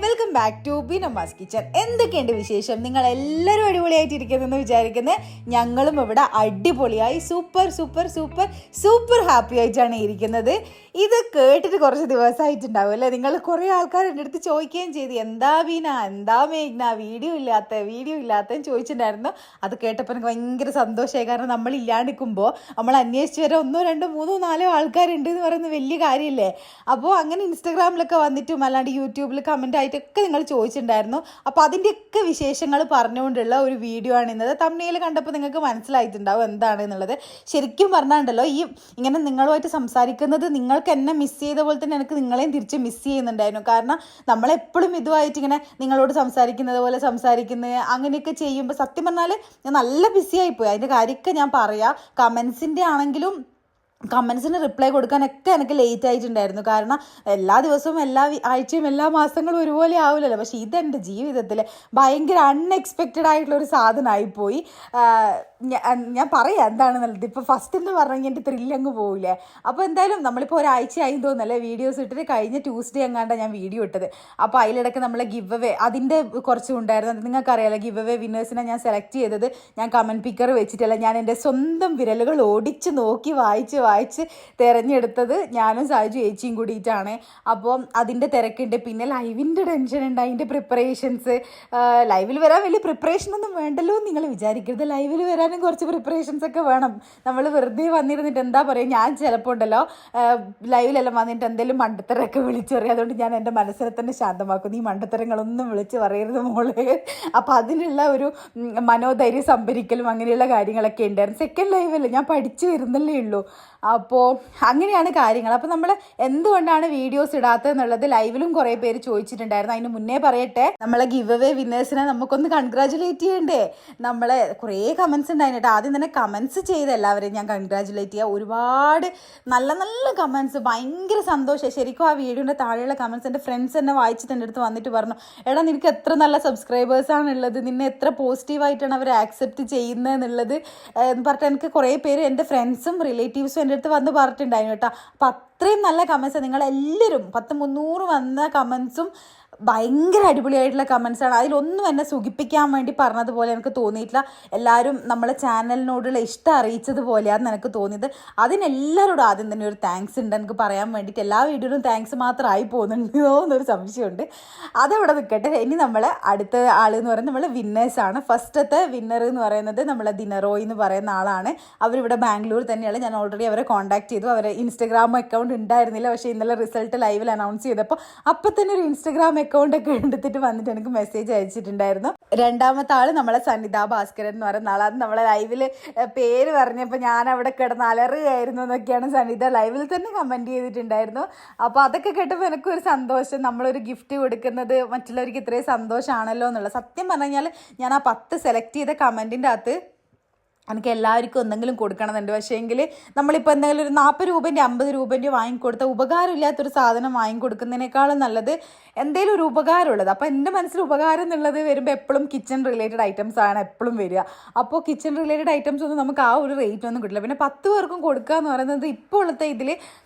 Welcome back to Binamma's kitchen. എന്തൊക്കെയുണ്ട് വിശേഷം? നിങ്ങൾ എല്ലാവരും അടിപൊളിയായിട്ടിരിക്കുന്നെന്ന് വിചാരിക്കുന്നത്. ഞങ്ങളും ഇവിടെ അടിപൊളിയായി super super super super happy ആയിട്ടാണ് ഇരിക്കുന്നത്. ഇത് കേട്ടിട്ട് കുറച്ച് ദിവസമായിട്ടുണ്ടാവും അല്ലേ? നിങ്ങൾ കുറേ ആൾക്കാർ എൻ്റെ അടുത്ത് ചോദിക്കുകയും ചെയ്തു, എന്താ ബീന, എന്താ മേഘ്ന, വീഡിയോ ഇല്ലാത്തതെന്ന് ചോദിച്ചിട്ടുണ്ടായിരുന്നു. അത് കേട്ടപ്പോൾ എനിക്ക് ഭയങ്കര സന്തോഷമായി. കാരണം നമ്മളില്ലാണ്ടിരിക്കുമ്പോൾ നമ്മൾ അന്വേഷിച്ച് വരെ 1, 2, 3, 4 ആൾക്കാരുണ്ട് എന്ന് പറയുന്നത് വലിയ കാര്യമല്ലേ. അപ്പോൾ അങ്ങനെ ഇൻസ്റ്റാഗ്രാമിലൊക്കെ വന്നിട്ടും അല്ലാണ്ട് യൂട്യൂബിൽ കമൻ്റ് ആയിട്ടൊക്കെ നിങ്ങൾ ചോദിച്ചിട്ടുണ്ടായിരുന്നു. അപ്പോൾ അതിൻ്റെയൊക്കെ വിശേഷങ്ങൾ പറഞ്ഞുകൊണ്ടുള്ള ഒരു വീഡിയോ ആണ് ഇന്നത്. തംബ്നെയിൽ കണ്ടപ്പോൾ നിങ്ങൾക്ക് മനസ്സിലായിട്ടുണ്ടാവും എന്താണെന്നുള്ളത്. ശരിക്കും പറഞ്ഞാണ്ടല്ലോ, ഈ ഇങ്ങനെ നിങ്ങളുമായിട്ട് സംസാരിക്കുന്നത് നിങ്ങൾക്ക് എന്നെ മിസ് ചെയ്ത പോലെ തന്നെ എനിക്ക് നിങ്ങളെയും തിരിച്ച് മിസ് ചെയ്യുന്നുണ്ടായിരുന്നു. കാരണം നമ്മളെപ്പോഴും ഇതുമായിട്ട് ഇങ്ങനെ നിങ്ങളോട് സംസാരിക്കുന്നത് പോലെ സംസാരിക്കുന്നത് അങ്ങനെയൊക്കെ ചെയ്യുമ്പോൾ സത്യം പറഞ്ഞാൽ ഞാൻ നല്ല ബിസി ആയിപ്പോയി. അതിൻ്റെ കാര്യമൊക്കെ ഞാൻ പറയാം. കമൻസിന് റിപ്ലൈ കൊടുക്കാനൊക്കെ എനിക്ക് ലേറ്റ് ആയിട്ടുണ്ടായിരുന്നു. കാരണം എല്ലാ ദിവസവും എല്ലാ ആഴ്ചയും എല്ലാ മാസങ്ങളും ഒരുപോലെ ആവില്ലല്ലോ. പക്ഷേ ഇതെൻ്റെ ജീവിതത്തിൽ ഭയങ്കര അൺഎക്സ്പെക്റ്റഡ് ആയിട്ടുള്ളൊരു സാധനമായിപ്പോയി. ഞാൻ പറയാം എന്താണെന്നുള്ളത്. ഇപ്പോൾ ഫസ്റ്റ് എന്ന് പറഞ്ഞെങ്കിൽ എൻ്റെ ത്രില്ലങ്ങ് പോവില്ലേ. അപ്പോൾ എന്തായാലും നമ്മളിപ്പോൾ ഒരാഴ്ച ആയി തോന്നല്ലേ വീഡിയോസ് ഇട്ടിട്ട്. കഴിഞ്ഞ ട്യൂസ്ഡേ എങ്ങാണ്ടാണ് ഞാൻ വീഡിയോ ഇട്ടത്. അപ്പോൾ അതിലിടയ്ക്ക് നമ്മളെ ഗിവ് അവേ അതിൻ്റെ കുറച്ചും ഉണ്ടായിരുന്നു. നിങ്ങൾക്കറിയാലോ, ഗിവ് അവേ വിന്നേഴ്സിനെ ഞാൻ സെലക്ട് ചെയ്തത് ഞാൻ കമൻറ്റ് പിക്കർ വെച്ചിട്ടല്ല, ഞാൻ എൻ്റെ സ്വന്തം വിരലുകൾ ഓടിച്ച് നോക്കി വായിച്ച് തിരഞ്ഞെടുത്തത് ഞാനും സാജു ചേച്ചിയും കൂടിയിട്ടാണ്. അപ്പോൾ അതിൻ്റെ തിരക്കുണ്ട്. പിന്നെ ലൈവിൻ്റെ ടെൻഷൻ ഉണ്ട്, അതിൻ്റെ പ്രിപ്പറേഷൻസ്. ലൈവിൽ വരാൻ വലിയ പ്രിപ്പറേഷനൊന്നും വേണ്ടല്ലോ എന്ന് നിങ്ങൾ വിചാരിക്കരുത്. ലൈവിൽ വരാനും കുറച്ച് പ്രിപ്പറേഷൻസ് ഒക്കെ വേണം. നമ്മൾ വെറുതെ വന്നിരുന്നിട്ട് എന്താ പറയുക, ഞാൻ ചിലപ്പോൾ ഉണ്ടല്ലോ ലൈവിലെല്ലാം വന്നിട്ട് എന്തെങ്കിലും മണ്ടത്തരമൊക്കെ വിളിച്ചു പറയും. അതുകൊണ്ട് ഞാൻ എൻ്റെ മനസ്സിനെ തന്നെ ശാന്തമാക്കും. ഈ മണ്ടത്തരങ്ങളൊന്നും വിളിച്ച് പറയരുത് മോള്. അപ്പോൾ അതിനുള്ള ഒരു മനോധൈര്യം സംഭരിക്കലും അങ്ങനെയുള്ള കാര്യങ്ങളൊക്കെ ഉണ്ടായിരുന്നു. സെക്കൻഡ് ലൈവല്ലേ, ഞാൻ പഠിച്ചു വരുന്നല്ലേ ഉള്ളൂ. അപ്പോൾ അങ്ങനെയാണ് കാര്യങ്ങൾ. അപ്പോൾ നമ്മൾ എന്തുകൊണ്ടാണ് വീഡിയോസ് ഇടാത്തതെന്നുള്ളത് ലൈവിലും കുറേ പേര് ചോദിച്ചിട്ടുണ്ടായിരുന്നു. അതിന് മുന്നേ പറയട്ടെ, നമ്മളെ ഗിവ് അവേ വിന്നേഴ്സിനെ നമുക്കൊന്ന് കൺഗ്രാജുലേറ്റ് ചെയ്യണ്ടേ. നമ്മളെ കുറേ കമൻസ് ഉണ്ടായിരുന്നു കേട്ടോ. ആദ്യം തന്നെ കമൻസ് ചെയ്ത എല്ലാവരെയും ഞാൻ കൺഗ്രാജുലേറ്റ് ചെയ്യുക. ഒരുപാട് നല്ല നല്ല കമൻസ്, ഭയങ്കര സന്തോഷം. ശരിക്കും ആ വീഡിയോൻ്റെ താഴെയുള്ള കമൻസ് എൻ്റെ ഫ്രണ്ട്സ് എന്നെ വായിച്ചിട്ട് എൻ്റെ അടുത്ത് വന്നിട്ട് പറഞ്ഞു, എടാ നിനക്ക് എത്ര നല്ല സബ്സ്ക്രൈബേഴ്സാണുള്ളത്, നിന്നെ എത്ര പോസിറ്റീവായിട്ടാണ് അവർ ആക്സെപ്റ്റ് ചെയ്യുന്നതെന്നുള്ളത് എന്ന് പറഞ്ഞിട്ട് എനിക്ക് കുറേ പേര് എൻ്റെ ഫ്രണ്ട്സും റിലേറ്റീവ്സും എൻ്റെ അടുത്ത് വന്ന് പറഞ്ഞിട്ടുണ്ടായിരുന്നു കേട്ടോ. അപ്പം അത്രയും നല്ല കമൻസ് നിങ്ങളെല്ലാവരും 10-300 വന്ന കമൻസും ഭയങ്കര അടിപൊളിയായിട്ടുള്ള കമൻസാണ്. അതിലൊന്നും എന്നെ സുഖിപ്പിക്കാൻ വേണ്ടി പറഞ്ഞതുപോലെ എനിക്ക് തോന്നിയിട്ടില്ല. എല്ലാവരും നമ്മളെ ചാനലിനോടുള്ള ഇഷ്ടം അറിയിച്ചതുപോലെയാണ് എനിക്ക് തോന്നിയത്. അതിനെല്ലാവരോടും ആദ്യം തന്നെ ഒരു താങ്ക്സ് ഉണ്ട് എനിക്ക് പറയാൻ വേണ്ടിയിട്ട്. എല്ലാ വീഡിയോയിലും താങ്ക്സ് മാത്രമായി പോകുന്നുണ്ടോ എന്നൊരു സംശയമുണ്ട്. അതവിടെ നിൽക്കട്ടെ. ഇനി നമ്മൾ അടുത്ത ആൾ എന്ന് പറയുന്നത് നമ്മൾ വിന്നേഴ്സാണ്. ഫസ്റ്റത്തെ വിന്നർ എന്ന് പറയുന്നത് നമ്മളെ ദിനറോയ് എന്ന് പറയുന്ന ആളാണ്. അവരിവിടെ ബാംഗ്ലൂർ തന്നെയാണ്. ഞാൻ ഓൾറെഡി അവരെ കോൺടാക്ട് ചെയ്തു. അവരെ ഇൻസ്റ്റഗ്രാം അക്കൗണ്ട് ഉണ്ടായിരുന്നില്ല. പക്ഷേ ഇന്നലെ റിസൾട്ട് ലൈവിൽ അനൗൺസ് ചെയ്തപ്പോൾ അപ്പം തന്നെ ഒരു ഇൻസ്റ്റഗ്രാം അക്കൗണ്ടൊക്കെ എടുത്തിട്ട് വന്നിട്ട് എനിക്ക് മെസ്സേജ് അയച്ചിട്ടുണ്ടായിരുന്നു. രണ്ടാമത്തെ ആൾ നമ്മളെ സനിത ഭാസ്കരൻ എന്ന് പറയുന്ന ആളാണ്. നമ്മളെ ലൈവിൽ പേര് പറഞ്ഞപ്പോൾ ഞാൻ അവിടെ കിടന്ന് അലറുകയായിരുന്നു എന്നൊക്കെയാണ് സനിത ലൈവിൽ തന്നെ കമൻറ്റ് ചെയ്തിട്ടുണ്ടായിരുന്നു. അപ്പോൾ അതൊക്കെ കേട്ടപ്പോൾ എനിക്കൊരു സന്തോഷം. നമ്മളൊരു ഗിഫ്റ്റ് കൊടുക്കുന്നത് മറ്റുള്ളവർക്ക് ഇത്രയും സന്തോഷമാണല്ലോ എന്നുള്ളത്. സത്യം പറഞ്ഞു കഴിഞ്ഞാൽ ഞാൻ ആ 10 സെലക്ട് ചെയ്ത കമൻറ്റിൻ്റെ അകത്ത് എനിക്ക് എല്ലാവർക്കും എന്തെങ്കിലും കൊടുക്കണമെന്നുണ്ട്. പക്ഷേ എങ്കിൽ നമ്മളിപ്പോൾ എന്തെങ്കിലും ഒരു 40 രൂപേൻ്റെ 50 രൂപേൻ്റെ വാങ്ങിക്കൊടുത്ത ഉപകാരമില്ലാത്തൊരു സാധനം വാങ്ങിക്കൊടുക്കുന്നതിനേക്കാളും നല്ലത് എന്തെങ്കിലും ഒരു ഉപകാരമുള്ളത്. അപ്പോൾ എൻ്റെ മനസ്സിൽ ഉപകാരം എന്നുള്ളത് വരുമ്പോൾ എപ്പോഴും കിച്ചൺ റിലേറ്റഡ് ഐറ്റംസ് ആണ് എപ്പോഴും വരിക. അപ്പോൾ കിച്ചൺ റിലേറ്റഡ് ഐറ്റംസ് ഒന്നും നമുക്ക് ആ ഒരു റേറ്റൊന്നും കിട്ടില്ല. പിന്നെ 10 പേർക്കും കൊടുക്കുക എന്ന് പറയുന്നത് ഇപ്പോൾ ഉള്ളത്തെ ഇതിൽ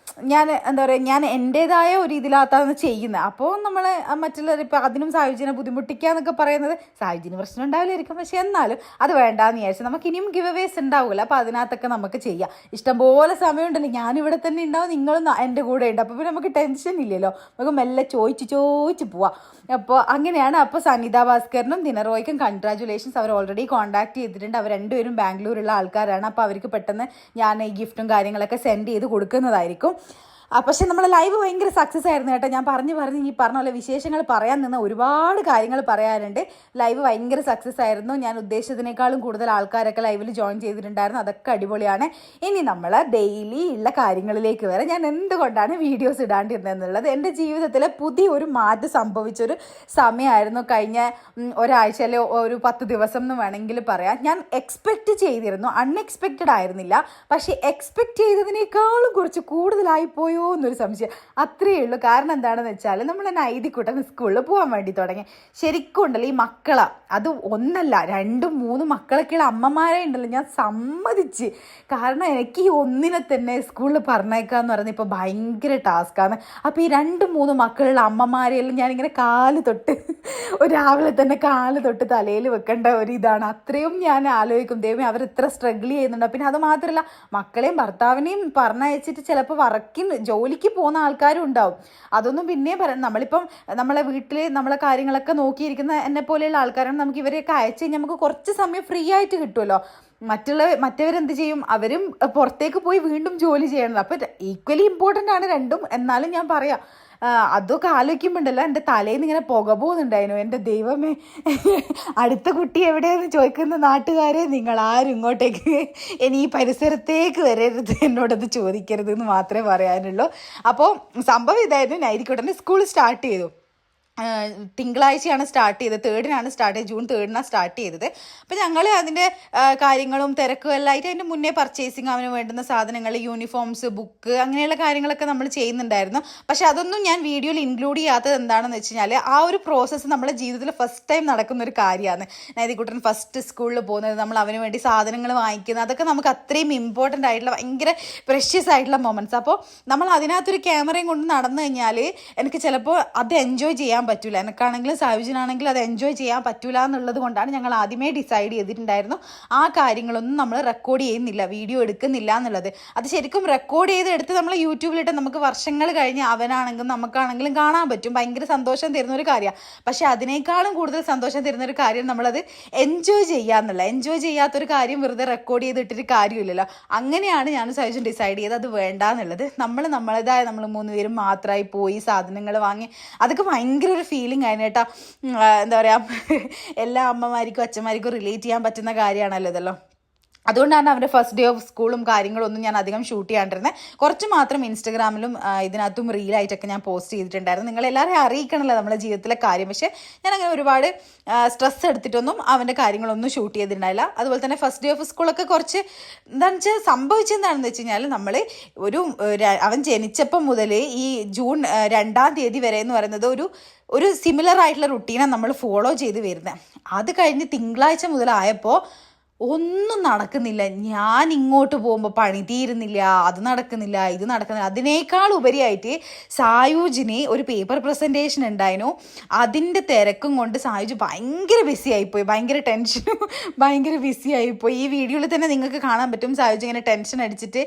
ഞാൻ എന്താ പറയുക, ഞാൻ എൻ്റേതായ ഒരു ഇതിനകത്താണ് ചെയ്യുന്നത്. അപ്പോൾ നമ്മൾ മറ്റുള്ളവർ ഇപ്പോൾ അതിനും സാഹചര്യം ബുദ്ധിമുട്ടിക്കുക എന്നൊക്കെ പറയുന്നത് സാഹചര്യം പ്രശ്നം ഉണ്ടാവില്ലായിരിക്കും. പക്ഷേ എന്നാലും അത് വേണ്ടാന്ന് വിചാരിച്ചു. നമുക്ക് ഇനിയും ഗിവ് അവേസ് ഉണ്ടാവില്ല. അപ്പോൾ അതിനകത്തൊക്കെ നമുക്ക് ചെയ്യാം. ഇഷ്ടംപോലെ സമയമുണ്ടല്ലോ, ഞാനിവിടെ തന്നെ ഉണ്ടാവും, നിങ്ങളും എൻ്റെ കൂടെ ഉണ്ട്. അപ്പോൾ പിന്നെ നമുക്ക് ടെൻഷൻ ഇല്ലല്ലോ, നമുക്ക് മെല്ലെ ചോദിച്ച് പോവാം. അപ്പോൾ അങ്ങനെയാണ്. അപ്പോൾ സനിത ഭാസ്കറിനും ദിനറോയ്ക്കും കൺഗ്രാജുലേഷൻസ്. അവർ ഓൾറെഡി കോൺടാക്ട് ചെയ്തിട്ടുണ്ട്. അവർ രണ്ടുപേരും ബാംഗ്ലൂരുള്ള ആൾക്കാരാണ്. അപ്പോൾ അവർക്ക് പെട്ടെന്ന് ഞാൻ ഈ ഗിഫ്റ്റും കാര്യങ്ങളൊക്കെ സെൻഡ് ചെയ്ത് കൊടുക്കുന്നതായിരിക്കും. പക്ഷേ നമ്മളെ ലൈവ് ഭയങ്കര സക്സസ് ആയിരുന്നു കേട്ടോ. ഞാൻ പറഞ്ഞ് ഈ പറഞ്ഞ പോലെ വിശേഷങ്ങൾ പറയാൻ നിന്ന് ഒരുപാട് കാര്യങ്ങൾ പറയാനുണ്ട്. ലൈവ് ഭയങ്കര സക്സസ് ആയിരുന്നു. ഞാൻ ഉദ്ദേശിച്ചതിനേക്കാളും കൂടുതൽ ആൾക്കാരൊക്കെ ലൈവിൽ ജോയിൻ ചെയ്തിട്ടുണ്ടായിരുന്നു. അതൊക്കെ അടിപൊളിയാണ്. ഇനി നമ്മൾ ഡെയിലി ഉള്ള കാര്യങ്ങളിലേക്ക് വരെ ഞാൻ എന്തുകൊണ്ടാണ് വീഡിയോസ് ഇടാണ്ടിരുന്നതെന്നുള്ളത്. എൻ്റെ ജീവിതത്തിൽ പുതിയൊരു മാറ്റം സംഭവിച്ചൊരു സമയമായിരുന്നു കഴിഞ്ഞ ഒരാഴ്ച അല്ലെ ഒരു 10 ദിവസം എന്ന് വേണമെങ്കിൽ പറയാം. ഞാൻ എക്സ്പെക്റ്റ് ചെയ്തിരുന്നു, അൺഎക്സ്പെക്റ്റഡ് ആയിരുന്നില്ല. പക്ഷേ എക്സ്പെക്റ്റ് ചെയ്തതിനേക്കാളും കുറച്ച് കൂടുതലായിപ്പോയി പോയോ എന്നൊരു സംശയം. അത്രയേ ഉള്ളൂ. കാരണം എന്താണെന്ന് വെച്ചാൽ നമ്മൾ നൈതിക്കുട്ടൻ സ്കൂളിൽ പോകാൻ വേണ്ടി തുടങ്ങി. ശരിക്കും ഉണ്ടല്ലോ ഈ മക്കളാ, അത് ഒന്നല്ല 2, 3 മക്കളൊക്കെയുള്ള അമ്മമാരെ ഉണ്ടല്ലോ ഞാൻ സമ്മതിച്ച്. കാരണം എനിക്ക് ഈ ഒന്നിനെ തന്നെ സ്കൂളിൽ പറഞ്ഞേക്കാന്ന് പറയുന്നത് ഇപ്പോൾ ഭയങ്കര ടാസ്ക്കാണ്. അപ്പോൾ ഈ 2, 3 മക്കളുള്ള അമ്മമാരെയെല്ലാം ഞാനിങ്ങനെ കാല് തൊട്ട് രാവിലെ തന്നെ കാല് തൊട്ട് തലയിൽ വെക്കേണ്ട ഒരു ഇതാണ്. അത്രയും ഞാൻ ആലോചിക്കും, ദൈവമേ അവരെത്ര സ്ട്രഗിൾ ചെയ്യുന്നുണ്ട്. പിന്നെ അത് മാത്രമല്ല മക്കളെയും ഭർത്താവിനെയും പറഞ്ഞയച്ചിട്ട് ചിലപ്പോൾ ജോലിക്ക് പോകുന്ന ആൾക്കാരും ഉണ്ടാവും. അതൊന്നും പിന്നെയും പറയാം. നമ്മളിപ്പം നമ്മളെ വീട്ടിൽ നമ്മളെ കാര്യങ്ങളൊക്കെ നോക്കിയിരിക്കുന്ന എന്നെ പോലെയുള്ള ആൾക്കാരാണ്. നമുക്ക് ഇവരെയൊക്കെ അയച്ചു കഴിഞ്ഞാൽ നമുക്ക് കുറച്ച് സമയം ഫ്രീ ആയിട്ട് കിട്ടുമല്ലോ. മറ്റവരെന്ത് ചെയ്യും, അവരും പുറത്തേക്ക് പോയി വീണ്ടും ജോലി ചെയ്യണം. അപ്പം ഈക്വലി ഇമ്പോർട്ടൻ്റ് ആണ് രണ്ടും. എന്നാലും ഞാൻ പറയാം, അതൊക്കെ ആലോചിക്കുമ്പോണ്ടല്ലോ എൻ്റെ തലേന്ന് നിന്ന് ഇങ്ങനെ പുക പോകുന്നുണ്ടായിരുന്നു. എൻ്റെ ദൈവമേ, അടുത്ത കുട്ടി എവിടെയെന്ന് ചോദിക്കുന്ന നാട്ടുകാരെ നിങ്ങൾ ആരും ഇങ്ങോട്ടേക്ക് ഇനി ഈ പരിസരത്തേക്ക് വരരുത്, എന്നോടത് ചോദിക്കരുത് എന്ന് മാത്രമേ പറയാനുള്ളൂ. അപ്പോൾ സംഭവം ഇതായിരുന്നു. നൈതിക്കുട്ടൻ്റെ സ്കൂൾ സ്റ്റാർട്ട് ചെയ്തു. തിങ്കളാഴ്ചയാണ് സ്റ്റാർട്ട് ചെയ്തത്, 3-നാണ് സ്റ്റാർട്ട് ചെയ്തത്. ജൂൺ 3-നാണ് സ്റ്റാർട്ട് ചെയ്തത്. അപ്പോൾ ഞങ്ങൾ അതിൻ്റെ കാര്യങ്ങളും തിരക്കും എല്ലാം ആയിട്ട് അതിൻ്റെ മുന്നേ പർച്ചേസിങ്, അവന് വേണ്ടുന്ന സാധനങ്ങൾ, യൂണിഫോംസ്, ബുക്ക്, അങ്ങനെയുള്ള കാര്യങ്ങളൊക്കെ നമ്മൾ ചെയ്യുന്നുണ്ടായിരുന്നു. പക്ഷെ അതൊന്നും ഞാൻ വീഡിയോയിൽ ഇൻക്ലൂഡ് ചെയ്യാത്തത് എന്താണെന്ന് വെച്ച് കഴിഞ്ഞാൽ ആ ഒരു പ്രോസസ്സ് നമ്മുടെ ജീവിതത്തിൽ ഫസ്റ്റ് ടൈം നടക്കുന്ന ഒരു കാര്യമാണ്. നൈതിക്കുട്ടൻ ഫസ്റ്റ് സ്കൂളിൽ പോകുന്നത്, നമ്മൾ അവന് വേണ്ടി സാധനങ്ങൾ വാങ്ങിക്കുന്നത്, അതൊക്കെ നമുക്ക് അത്രയും ഇമ്പോർട്ടൻ്റ് ആയിട്ടുള്ള ഭയങ്കര പ്രഷ്യസ് ആയിട്ടുള്ള മൊമെൻറ്റ്സ്. അപ്പോൾ നമ്മൾ അതിനകത്തൊരു ക്യാമറയും കൊണ്ട് നടന്നു കഴിഞ്ഞാൽ എനിക്ക് ചിലപ്പോൾ അത് എൻജോയ് ചെയ്യാൻ പറ്റൂല. എനിക്കാണെങ്കിലും സായുജിനാണെങ്കിലും അത് എൻജോയ് ചെയ്യാൻ പറ്റൂല എന്നുള്ളത് കൊണ്ടാണ് ഞങ്ങൾ ആദ്യമേ ഡിസൈഡ് ചെയ്തിട്ടുണ്ടായിരുന്നു ആ കാര്യങ്ങളൊന്നും നമ്മൾ റെക്കോർഡ് ചെയ്യുന്നില്ല, വീഡിയോ എടുക്കുന്നില്ല എന്നുള്ളത്. അത് ശരിക്കും റെക്കോർഡ് ചെയ്തെടുത്ത് നമ്മൾ യൂട്യൂബിലിട്ട് നമുക്ക് വർഷങ്ങൾ കഴിഞ്ഞ് അവനാണെങ്കിലും നമുക്കാണെങ്കിലും കാണാൻ പറ്റും. ഭയങ്കര സന്തോഷം തരുന്ന ഒരു കാര്യമാണ്. പക്ഷെ അതിനേക്കാളും കൂടുതൽ സന്തോഷം തരുന്ന ഒരു കാര്യം നമ്മളത് എൻജോയ് ചെയ്യാന്നുള്ള. എൻജോയ് ചെയ്യാത്തൊരു കാര്യം വെറുതെ റെക്കോർഡ് ചെയ്തിട്ടൊരു കാര്യമില്ലല്ലോ. അങ്ങനെയാണ് ഞാൻ സായുജൻ ഡിസൈഡ് ചെയ്ത് അത് വേണ്ടാന്നുള്ളത്. നമ്മളേതായ നമ്മൾ 3 പേരും മാത്രമായി പോയി സാധനങ്ങൾ വാങ്ങി. അതൊക്കെ ഭയങ്കര ഒരു ഫീലിംഗ് ആയിരുന്നു കേട്ടോ. എന്താ പറയുക, എല്ലാ അമ്മമാർക്കും അച്ഛന്മാർക്കും റിലേറ്റ് ചെയ്യാൻ പറ്റുന്ന കാര്യമാണല്ലോ ഇതല്ലോ. അതുകൊണ്ടാണ് അവൻ്റെ ഫസ്റ്റ് ഡേ ഓഫ് സ്കൂളും കാര്യങ്ങളൊന്നും ഞാൻ അധികം ഷൂട്ട് ചെയ്യാണ്ടിരുന്നത്. കുറച്ച് മാത്രം ഇൻസ്റ്റഗ്രാമിലും ഇതിനകത്തും റീലായിട്ടൊക്കെ ഞാൻ പോസ്റ്റ് ചെയ്തിട്ടുണ്ടായിരുന്നു. നിങ്ങളെല്ലാവരെയും അറിയിക്കണമല്ലോ നമ്മുടെ ജീവിതത്തിലെ കാര്യം. പക്ഷേ ഞാനങ്ങനെ ഒരുപാട് സ്ട്രെസ് എടുത്തിട്ടൊന്നും അവൻ്റെ കാര്യങ്ങളൊന്നും ഷൂട്ട് ചെയ്തിട്ടുണ്ടായില്ല. അതുപോലെ തന്നെ ഫസ്റ്റ് ഡേ ഓഫ് സ്കൂളൊക്കെ കുറച്ച് എന്താണെന്ന് വെച്ചാൽ സംഭവിച്ചെന്താണെന്ന് വെച്ച് കഴിഞ്ഞാൽ അവൻ ജനിച്ചപ്പം മുതൽ ഈ ജൂൺ 2-ാം തീയതി വരെ എന്ന് പറയുന്നത് ഒരു സിമിലർ ആയിട്ടുള്ള റുട്ടീനാണ് നമ്മൾ ഫോളോ ചെയ്ത് വരുന്നത്. അത് കഴിഞ്ഞ് തിങ്കളാഴ്ച മുതലായപ്പോൾ ഒന്നും നടക്കുന്നില്ല. ഞാൻ ഇങ്ങോട്ട് പോകുമ്പോൾ പണി തീരുന്നില്ല, അത് നടക്കുന്നില്ല, ഇത് നടക്കുന്നില്ല. അതിനേക്കാൾ ഉപരിയായിട്ട് സായുജിന് ഒരു പേപ്പർ പ്രസൻറ്റേഷൻ ഉണ്ടായിരുന്നു. അതിൻ്റെ തിരക്കും കൊണ്ട് സായുജ് ഭയങ്കര ബിസി ആയിപ്പോയി, ഭയങ്കര ടെൻഷനും ഭയങ്കര ബിസി ആയിപ്പോയി. ഈ വീഡിയോയിൽ തന്നെ നിങ്ങൾക്ക് കാണാൻ പറ്റും സായുജ് ഇങ്ങനെ ടെൻഷൻ അടിച്ചിട്ട്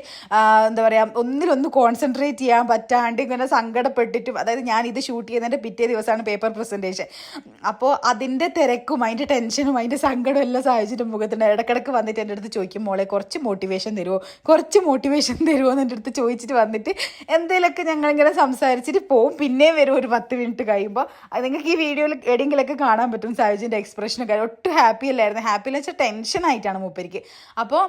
എന്താ പറയുക, ഒന്നിലൊന്ന് കോൺസെൻട്രേറ്റ് ചെയ്യാൻ പറ്റാണ്ട് ഇങ്ങനെ സങ്കടപ്പെട്ടിട്ടും. അതായത് ഞാൻ ഇത് ഷൂട്ട് ചെയ്യുന്നതിൻ്റെ പിറ്റേ ദിവസമാണ് പേപ്പർ പ്രസൻറ്റേഷൻ. അപ്പോൾ അതിൻ്റെ തിരക്കും അതിൻ്റെ ടെൻഷനും അതിൻ്റെ സങ്കടവും എല്ലാം സായുജിൻ്റെ മുഖത്തുണ്ട്. ഇടക്കിടക്ക് വന്നിട്ട് എൻ്റെ അടുത്ത് ചോദിക്കും, മോളെ കുറച്ച് മോട്ടിവേഷൻ തരുമോ എന്ന് എൻ്റെ അടുത്ത് ചോദിച്ചിട്ട് വന്നിട്ട് എന്തെങ്കിലുമൊക്കെ ഞങ്ങളിങ്ങനെ സംസാരിച്ചിട്ട് പോവും. പിന്നെയും വരും ഒരു 10 മിനിറ്റ് കഴിയുമ്പോൾ. അത് നിങ്ങൾക്ക് ഈ വീഡിയോയിൽ എവിടെയെങ്കിലൊക്കെ കാണാൻ പറ്റും സായുജിൻ്റെ എക്സ്പ്രഷനൊക്കെ. ഒട്ടും ഹാപ്പി അല്ലായിരുന്നു. ഹാപ്പി എന്ന് വെച്ചാൽ ടെൻഷനായിട്ടാണ് മൂപ്പരിക്ക്. അപ്പോൾ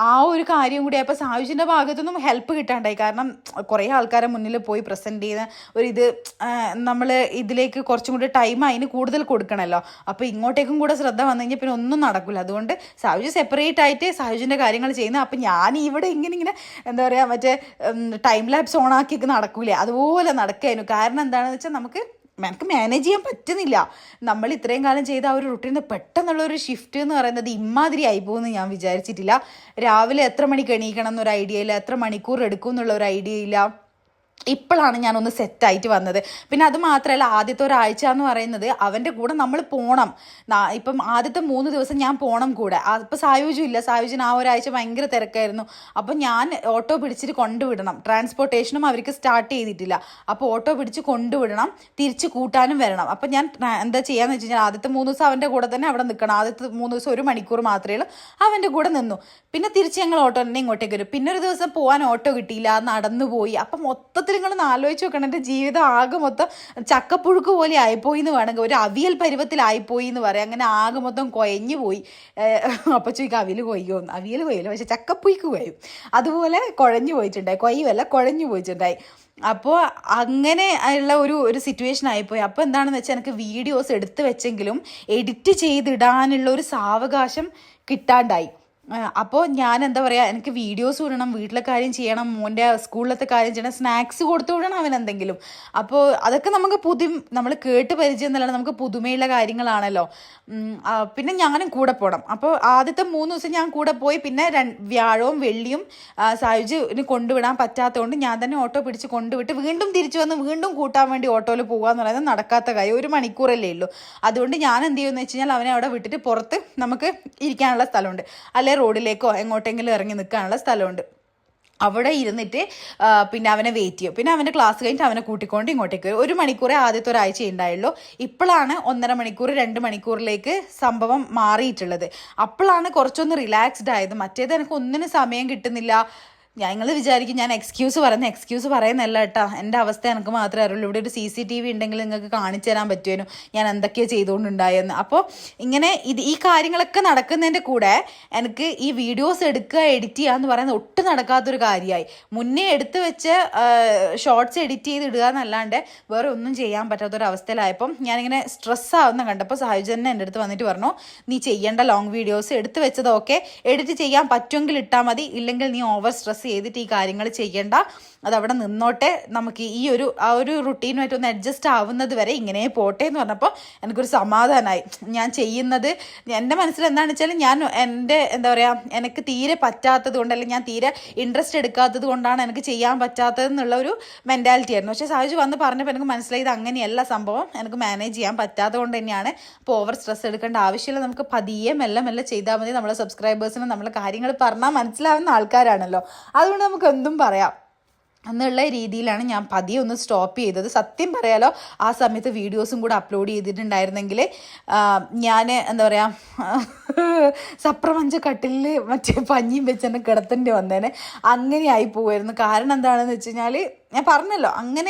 ആ ഒരു കാര്യം കൂടി അപ്പോൾ സായുജിൻ്റെ ഭാഗത്തുനിന്നും ഹെൽപ്പ് കിട്ടാണ്ടായി. കാരണം കുറേ ആൾക്കാരെ മുന്നിൽ പോയി പ്രസൻറ്റ് ചെയ്യുന്ന ഒരു നമ്മൾ ഇതിലേക്ക് കുറച്ചും കൂടി ടൈം അതിന് കൂടുതൽ കൊടുക്കണമല്ലോ. അപ്പോൾ ഇങ്ങോട്ടേക്കും കൂടെ ശ്രദ്ധ വന്നു കഴിഞ്ഞാൽ പിന്നെ ഒന്നും നടക്കില്ല. അതുകൊണ്ട് സായുജ് സെപ്പറേറ്റ് ആയിട്ട് സായുജിൻ്റെ കാര്യങ്ങൾ ചെയ്യുന്നത്. അപ്പം ഞാൻ ഇവിടെ ഇങ്ങനെ എന്താ പറയുക, മറ്റേ ടൈം ലാപ്സ് ഓണാക്കിയൊക്കെ നടക്കൂലേ, അതുപോലെ നടക്കായിരുന്നു. കാരണം എന്താണെന്ന് വെച്ചാൽ നമുക്ക് മാനേജ് ചെയ്യാൻ പറ്റുന്നില്ല. നമ്മൾ ഇത്രയും കാലം ചെയ്ത ആ ഒരു റുട്ടീൻ പെട്ടെന്നുള്ളൊരു ഷിഫ്റ്റ് എന്ന് പറയുന്നത് ഇമ്മാതിരി ആയിപ്പോകുമെന്ന് ഞാൻ വിചാരിച്ചിട്ടില്ല. രാവിലെ എത്ര മണിക്ക് എണീക്കണം എന്നൊരു ഐഡിയ ഇല്ല, എത്ര മണിക്കൂർ എടുക്കും എന്നുള്ള ഒരു ഐഡിയ ഇല്ല. ഇപ്പോഴാണ് ഞാനൊന്ന് സെറ്റായിട്ട് വന്നത്. പിന്നെ അത് മാത്രമല്ല, ആദ്യത്തെ ഒരാഴ്ച എന്ന് പറയുന്നത് അവൻ്റെ കൂടെ നമ്മൾ പോകണം. ഇപ്പം ആദ്യത്തെ 3 ദിവസം ഞാൻ പോകണം കൂടെ. അപ്പോൾ സായുജും ഇല്ല. സായുജിന് ആ ഒരാഴ്ച ഭയങ്കര തിരക്കായിരുന്നു. അപ്പം ഞാൻ ഓട്ടോ പിടിച്ചിട്ട് കൊണ്ടുവിടണം. ട്രാൻസ്പോർട്ടേഷനും അവർക്ക് സ്റ്റാർട്ട് ചെയ്തിട്ടില്ല. അപ്പോൾ ഓട്ടോ പിടിച്ച് കൊണ്ടുവിടണം, തിരിച്ച് കൂട്ടാനും വരണം. അപ്പം ഞാൻ എന്താ ചെയ്യാന്ന് വെച്ച് കഴിഞ്ഞാൽ ആദ്യത്തെ 3 ദിവസം അവൻ്റെ കൂടെ തന്നെ അവിടെ നിൽക്കണം. ആദ്യത്തെ 3 ദിവസം 1 മണിക്കൂർ മാത്രമേ ഉള്ളൂ. അവൻ്റെ കൂടെ നിന്നു. പിന്നെ തിരിച്ച് ഞങ്ങൾ ഓട്ടോ തന്നെ ഇങ്ങോട്ടേക്ക് വരും. പിന്നെ ഒരു ദിവസം പോകാൻ ഓട്ടോ കിട്ടിയില്ല, നടന്നു പോയി. അപ്പം മൊത്തത്തിൽ നിങ്ങളൊന്ന് ആലോചിച്ച് നോക്കണം, എൻ്റെ ജീവിതം ആകെ മൊത്തം ചക്കപ്പുഴുക്ക് പോലെ ആയിപ്പോയി എന്ന് വേണമെങ്കിൽ, ഒരു അവിയൽ പരുവത്തിലായിപ്പോയി എന്ന് പറയാം. അങ്ങനെ ആകെ മൊത്തം കുഴഞ്ഞു പോയി. അപ്പം ചോദിക്കുക അവിയൽ കൊയ്യുമെന്ന്. അവിയൽ കൊയ്യില്ല, പക്ഷെ ചക്കപ്പുഴുക്ക് കൊയ്യും. അതുപോലെ കുഴഞ്ഞു പോയിട്ടുണ്ടായി. കൊയ്യുമല്ല, കുഴഞ്ഞു പോയിട്ടുണ്ടായി. അപ്പോൾ അങ്ങനെ ഉള്ള ഒരു സിറ്റുവേഷൻ ആയിപ്പോയി. അപ്പോൾ എന്താണെന്ന് വെച്ചാൽ എനിക്ക് വീഡിയോസ് എടുത്ത് വെച്ചെങ്കിലും എഡിറ്റ് ചെയ്തിടാനുള്ള ഒരു സാവകാശം കിട്ടാണ്ടായി. അപ്പോൾ ഞാൻ എന്താ പറയുക, എനിക്ക് വീഡിയോസ് വിടണം, വീട്ടിലെ കാര്യം ചെയ്യണം, മോൻ്റെ സ്കൂളിലത്തെ കാര്യം ചെയ്യണം, സ്നാക്സ് കൊടുത്തു വിടണം അവൻ എന്തെങ്കിലും. അപ്പോൾ അതൊക്കെ നമുക്ക് നമ്മൾ കേട്ട് പരിചയം എന്നല്ലാണ്ട് നമുക്ക് പുതുമയുള്ള കാര്യങ്ങളാണല്ലോ. പിന്നെ ഞാനും കൂടെ പോകണം. അപ്പോൾ ആദ്യത്തെ 3 ദിവസം ഞാൻ കൂടെ പോയി. പിന്നെ വ്യാഴവും വെള്ളിയും സായുജിന് കൊണ്ടുവിടാൻ പറ്റാത്തതുകൊണ്ട് ഞാൻ തന്നെ ഓട്ടോ പിടിച്ച് കൊണ്ടുവിട്ട് വീണ്ടും തിരിച്ചു വന്ന് വീണ്ടും കൂട്ടാൻ വേണ്ടി ഓട്ടോയിൽ പോകുക എന്ന് പറയുന്നത് നടക്കാത്ത കാര്യം. 1 മണിക്കൂറല്ലേ ഉള്ളൂ. അതുകൊണ്ട് ഞാൻ എന്ത് ചെയ്യുമെന്ന് വെച്ച് കഴിഞ്ഞാൽ അവനെ അവിടെ വിട്ടിട്ട് പുറത്ത് നമുക്ക് ഇരിക്കാനുള്ള സ്ഥലമുണ്ട്, അല്ലെ റോഡിലേക്കോ എങ്ങോട്ടെങ്കിലും ഇറങ്ങി നിൽക്കാനുള്ള സ്ഥലമുണ്ട്. അവിടെ ഇരുന്നിട്ട് പിന്നെ അവനെ വെയിറ്റ് ചെയ്യും. പിന്നെ അവൻ്റെ ക്ലാസ് കഴിഞ്ഞിട്ട് അവനെ കൂട്ടിക്കൊണ്ട് ഇങ്ങോട്ടേക്ക് വരും. 1 മണിക്കൂറേ ആദ്യത്തെ ഒരാഴ്ച ഉണ്ടായുള്ളൂ. ഇപ്പോഴാണ് 1.5 മണിക്കൂർ 2 മണിക്കൂറിലേക്ക് സംഭവം മാറിയിട്ടുള്ളത്. അപ്പോഴാണ് കുറച്ചൊന്ന് റിലാക്സ്ഡ് ആയത്. മറ്റേത് എനിക്ക് ഒന്നിനും സമയം കിട്ടുന്നില്ല. ഞങ്ങൾ വിചാരിക്കും ഞാൻ എക്സ്ക്യൂസ് പറയുന്നല്ല കേട്ടോ, എൻ്റെ അവസ്ഥ എനിക്ക് മാത്രമേ അറിയുള്ളൂ. ഇവിടെ ഒരു CCTV ഉണ്ടെങ്കിൽ നിങ്ങൾക്ക് കാണിച്ചു തരാൻ പറ്റുമോ ഞാൻ എന്തൊക്കെയാണ് ചെയ്തുകൊണ്ടുണ്ടായെന്ന്. അപ്പോൾ ഇങ്ങനെ ഈ കാര്യങ്ങളൊക്കെ നടക്കുന്നതിൻ്റെ കൂടെ എനിക്ക് ഈ വീഡിയോസ് എടുക്കുക, എഡിറ്റ് ചെയ്യുക എന്ന് പറയുന്നത് ഒട്ടും നടക്കാത്തൊരു കാര്യമായി. മുന്നേ എടുത്തു വെച്ച് ഷോർട്സ് എഡിറ്റ് ചെയ്ത് ഇടുക എന്നല്ലാണ്ട് വേറെ ഒന്നും ചെയ്യാൻ പറ്റാത്തൊരവസ്ഥയിലായപ്പം ഞാനിങ്ങനെ സ്ട്രെസ്സാവുന്ന കണ്ടപ്പോൾ സായുജനെ എൻ്റെ അടുത്ത് വന്നിട്ട് പറഞ്ഞു, നീ ചെയ്യേണ്ട ലോങ് വീഡിയോസ് എടുത്തു വെച്ചതൊക്കെ എഡിറ്റ് ചെയ്യാൻ പറ്റുമെങ്കിൽ ഇട്ടാൽ മതി, ഇല്ലെങ്കിൽ നീ ഓവർ സ്ട്രെസ് ചെയ്തിട്ട് ഈ കാര്യങ്ങൾ ചെയ്യേണ്ട, അതവിടെ നിന്നോട്ടെ, നമുക്ക് ആ ഒരു റുട്ടീനുമായിട്ട് ഒന്ന് അഡ്ജസ്റ്റ് ആവുന്നത് വരെ ഇങ്ങനെ പോട്ടെ എന്ന് പറഞ്ഞപ്പോൾ എനിക്കൊരു സമാധാനമായി. ഞാൻ ചെയ്യുന്നത് എൻ്റെ മനസ്സിൽ എന്താണെന്ന് വെച്ചാൽ എന്താ പറയുക, എനിക്ക് തീരെ പറ്റാത്തത് കൊണ്ട്, അല്ലെങ്കിൽ ഞാൻ തീരെ ഇൻട്രസ്റ്റ് എടുക്കാത്തത് കൊണ്ടാണ് എനിക്ക് ചെയ്യാൻ പറ്റാത്തതെന്നുള്ള ഒരു മെൻറ്റാലിറ്റി ആയിരുന്നു. പക്ഷേ സായുജ് വന്ന് പറഞ്ഞപ്പോൾ എനിക്ക് മനസ്സിലായത് അങ്ങനെയല്ല സംഭവം, എനിക്ക് മാനേജ് ചെയ്യാൻ പറ്റാത്തത് കൊണ്ട് തന്നെയാണ്. ഇപ്പോൾ ഓവർ സ്ട്രെസ് എടുക്കേണ്ട ആവശ്യമില്ല, നമുക്ക് പതിയെ മെല്ലെ ചെയ്താൽ മതി. നമ്മളെ സബ്സ്ക്രൈബേഴ്സിന് നമ്മളെ കാര്യങ്ങൾ പറഞ്ഞാൽ മനസ്സിലാവുന്ന ആൾക്കാരാണല്ലോ, അതുകൊണ്ട് നമുക്ക് എന്തും പറയാം എന്നുള്ള രീതിയിലാണ് ഞാൻ പതിയെ ഒന്ന് സ്റ്റോപ്പ് ചെയ്തത്. സത്യം പറയാലോ, ആ സമയത്ത് വീഡിയോസും കൂടെ അപ്ലോഡ് ചെയ്തിട്ടുണ്ടായിരുന്നെങ്കിൽ ഞാൻ എന്താ പറയുക, സപ്രപഞ്ച കട്ടിലിൽ മറ്റേ പഞ്ഞിയും വെച്ച് തന്നെ കിടത്തേണ്ടി വന്നേനെ. അങ്ങനെ ആയി പോവായിരുന്നു. കാരണം എന്താണെന്ന് വെച്ച് കഴിഞ്ഞാൽ ഞാൻ പറഞ്ഞല്ലോ,